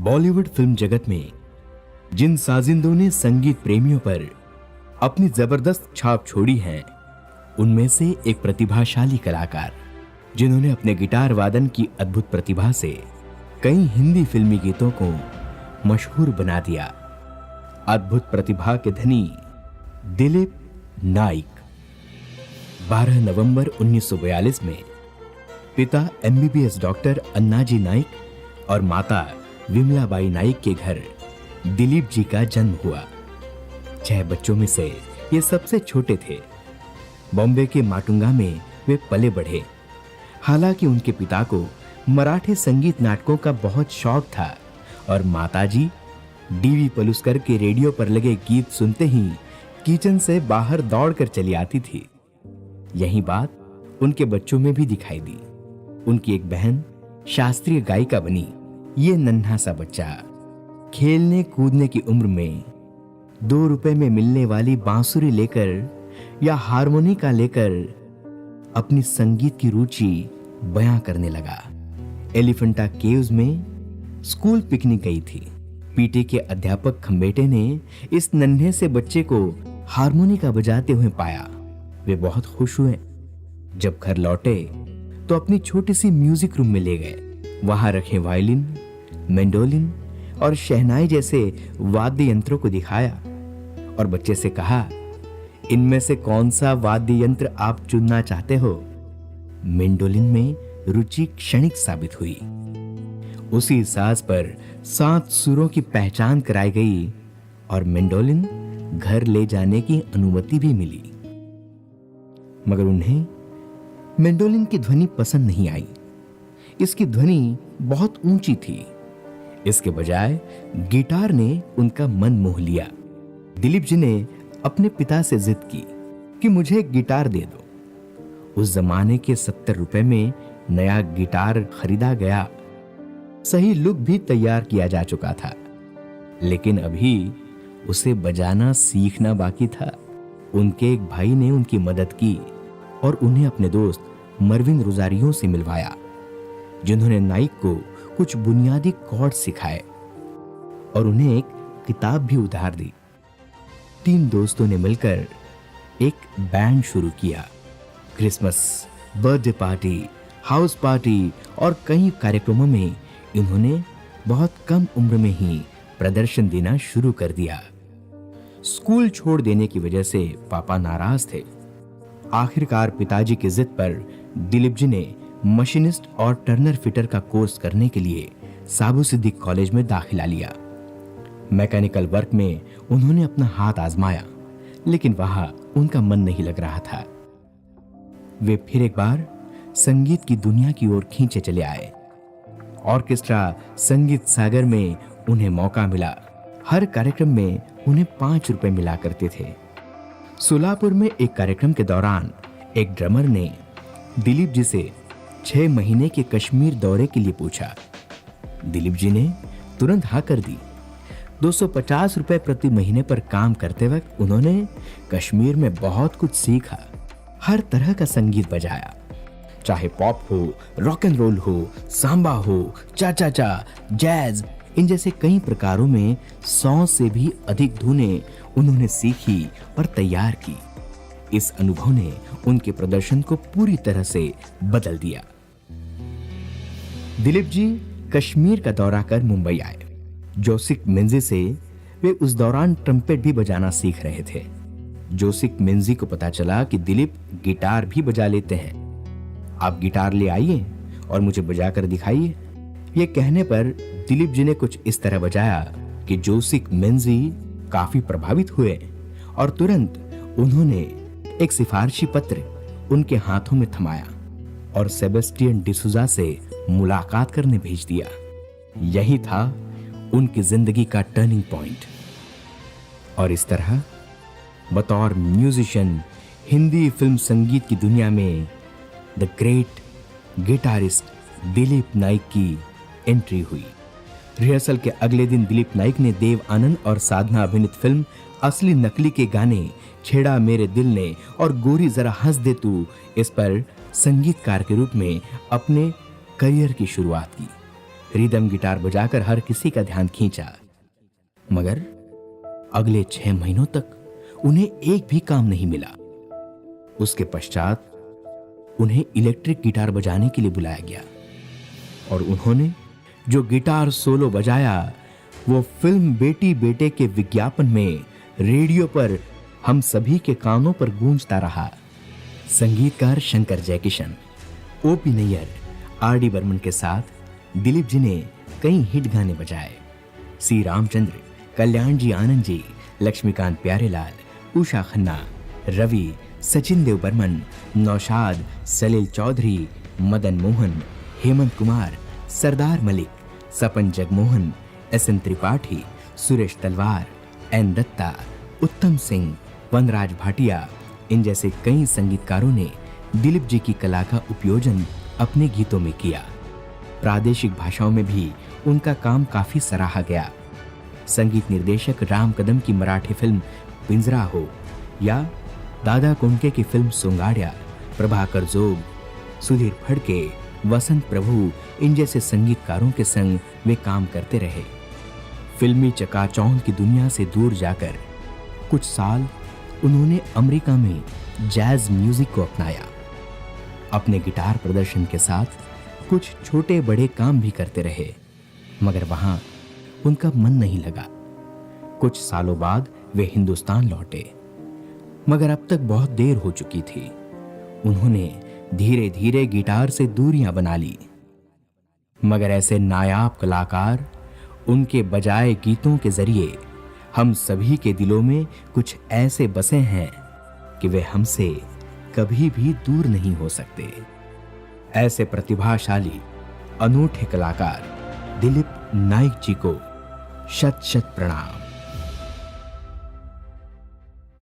Bollywood film जगत में जिन साजिंदों ने संगीत प्रेमियों पर अपनी जबरदस्त छाप छोड़ी है, उनमें से एक प्रतिभाशाली कलाकार जिन्होंने अपने गिटार वादन की अद्भुत प्रतिभा से कई हिंदी फिल्मी गीतों को मशहूर बना दिया। अद्भुत प्रतिभा के धनी दिलीप नाइक 12 नवंबर 1942 में पिता MBBS डॉक्टर अन्नाजी नाइक और माता विमलाबाई नाइक के घर दिलीप जी का जन्म हुआ। 6 बच्चों में से ये सबसे छोटे थे। बॉम्बे के माटुंगा में वे पले बढ़े। हालांकि उनके पिता को मराठी संगीत नाटकों का बहुत शौक था और माताजी डीवी पलुस्कर के रेडियो पर लगे गीत सुनते ही किचन से बाहर दौड़कर चली आती थी। यही बात उनके बच्चों में भी दिखाई दी। उनकी एक बहन शास्त्रीय गायिका बनी। ये नन्हा सा बच्चा खेलने कूदने की उम्र में 2 रुपए में मिलने वाली बांसुरी लेकर या हारमोनिका लेकर अपनी संगीत की रुचि बयां करने लगा। एलिफेंटा केव्स में स्कूल पिकनिक गई थी। पीटी के अध्यापक खंबेटे ने इस नन्हे से बच्चे को हारमोनिका बजाते हुए पाया। वे बहुत खुश हुए। जब घर लौटे तो अपनी छोटी सी म्यूजिक रूम में ले गए। वहां रखे वायलिन, मैंडोलिन और शहनाई जैसे वाद्य यंत्रों को दिखाया और बच्चे से कहा, इनमें से कौन सा वाद्य यंत्र आप चुनना चाहते हो? मैंडोलिन में रुचि क्षणिक साबित हुई। उसी साज पर 7 सुरों की पहचान कराई गई और मैंडोलिन घर ले जाने की अनुमति भी मिली। मगर उन्हें मैंडोलिन की ध्वनि पसंद नहीं आई। इसकी ध्वनि बहुत ऊंची थी। इसके बजाय गिटार ने उनका मन मोह लिया। दिलीप जी ने अपने पिता से जिद की कि मुझे एक गिटार दे दो। उस जमाने के 70 रुपए में नया गिटार खरीदा गया। सही लुक भी तैयार किया जा चुका था, लेकिन अभी उसे बजाना सीखना बाकी था। उनके एक भाई ने उनकी मदद की और उन्हें अपने दोस्त मरविन रोजारियो से मिलवाया, जिन्होंने नाइक को कुछ बुनियादी कॉर्ड सिखाए और उन्हें एक किताब भी उधार दी। 3 दोस्तों ने मिलकर एक बैंड शुरू किया। Christmas, birthday party, house party और कई कार्यक्रमों में इन्होंने बहुत कम उम्र में ही प्रदर्शन देना शुरू कर दिया। स्कूल छोड़ देने की वजह से पापा नाराज थे। आखिरकार पिताजी की जिद पर दिलीप जी ने मशीनिस्ट और टर्नर फिटर का कोर्स करने के लिए साबु सिद्दीक कॉलेज में दाखिला लिया। मैकेनिकल वर्क में उन्होंने अपना हाथ आजमाया, लेकिन वहां उनका मन नहीं लग रहा था। वे फिर एक बार संगीत की दुनिया की ओर खींचे चले आए। ऑर्केस्ट्रा संगीत सागर में उन्हें मौका मिला। हर कार्यक्रम में उन्हें 5 रुपए मिला करते थे। सोलापुर में एक कार्यक्रम के दौरान एक ड्रमर ने दिलीप जी से 6 महीने के कश्मीर दौरे के लिए पूछा। दिलीप जी ने तुरंत हाँ कर दी। 250 रुपए प्रति महीने पर काम करते वक्त उन्होंने कश्मीर में बहुत कुछ सीखा। हर तरह का संगीत बजाया, चाहे पॉप हो, रॉक एंड रोल हो, सांबा हो, चा चा चा, जैज, इन जैसे कई प्रकारों में 100 से भी अधिक धुनें उन्होंने सीखी और तैयार की। इस अनुभव ने उनके प्रदर्शन को पूरी तरह से बदल दिया। दिलीप जी कश्मीर का दौरा कर मुंबई आए। जोसिक मिंजी से वे उस दौरान ट्रम्पेट भी बजाना सीख रहे थे। जोसिक मिंजी को पता चला कि दिलीप गिटार भी बजा लेते हैं। आप गिटार ले आइए और मुझे बजाकर दिखाइए। ये कहने पर दिलीप जी ने कुछ इस तरह बजाया कि जोसिक मिंजी काफी प्रभावित हुए और तुरंत उन्होंने एक सिफारिशी पत्र उनके हाथों में थमाया और सेबेस्टियन डिसूजा से मुलाकात करने भेज दिया। यही था उनकी जिंदगी का टर्निंग पॉइंट। और इस तरह बतौर म्यूजिशियन हिंदी फिल्म संगीत की दुनिया में the great guitarist Dilip Naik की एंट्री हुई। रिहर्सल के अगले दिन दिलीप नाइक ने देव आनंद और साधना अभिनीत फिल्म असली नकली के गाने छेड़ा मेरे दिल ने और गोरी जरा हंस दे तू, इस पर संगीतकार के रूप में अपने करियर की शुरुआत की। रिदम गिटार बजाकर हर किसी का ध्यान खींचा, मगर अगले 6 महीनों तक उन्हें एक भी काम नहीं मिला। उसके पश्चात उन्हें इलेक्ट्रिक गिटार बजाने के लिए बुलाया गया और उन्होंने जो गिटार सोलो बजाया वो फिल्म बेटी बेटे के विज्ञापन में रेडियो पर हम सभी के कानों पर गूंजता रहा। संगीतकार शंकर जयकिशन, ओपी नैयर, आर.डी. बर्मन के साथ दिलीप जी ने कई हिट गाने बजाए। सी रामचंद्र, कल्याण जी आनंद जी, लक्ष्मीकांत प्यारेलाल, उषा खन्ना, रवि, सचिन देव बर्मन, नौशाद, सलील चौधरी, मदन मोहन, हेमंत कुमार, सरदार मलिक, सपन जगमोहन, एस.एन. त्रिपाठी, सुरेश तलवार, एन दत्ता, उत्तम सिंह, वनराज भाटिया, इन जैसे कई संगीतकारों ने दिलीप जी की कला का उपयोजन अपने गीतों में किया। प्रादेशिक भाषाओं में भी उनका काम काफी सराहा गया। संगीत निर्देशक राम कदम की मराठी फिल्म पिंजरा हो या दादा कोंडके की फिल्म सोंगाड्या, प्रभाकर जोग, सुधीर फड़के, वसंत प्रभु, इन जैसे संगीतकारों के संग वे काम करते रहे। फिल्मी चकाचौंध की दुनिया से दूर जाकर कुछ साल उन्होंने अमेरिका में जैज म्यूजिक को अपनाया। अपने गिटार प्रदर्शन के साथ कुछ छोटे बड़े काम भी करते रहे, मगर वहां उनका मन नहीं लगा। कुछ सालों बाद वे हिंदुस्तान लौटे, मगर अब तक बहुत देर हो चुकी थी। उन्होंने धीरे धीरे गिटार से दूरियां बना ली, मगर ऐसे नायाब कलाकार उनके बजाए गीतों के जरिए हम सभी के दिलों में कुछ ऐसे बसे हैं कि वे हमसे कभी भी दूर नहीं हो सकते। ऐसे प्रतिभाशाली अनूठे कलाकार दिलीप नाइक जी को शत शत प्रणाम।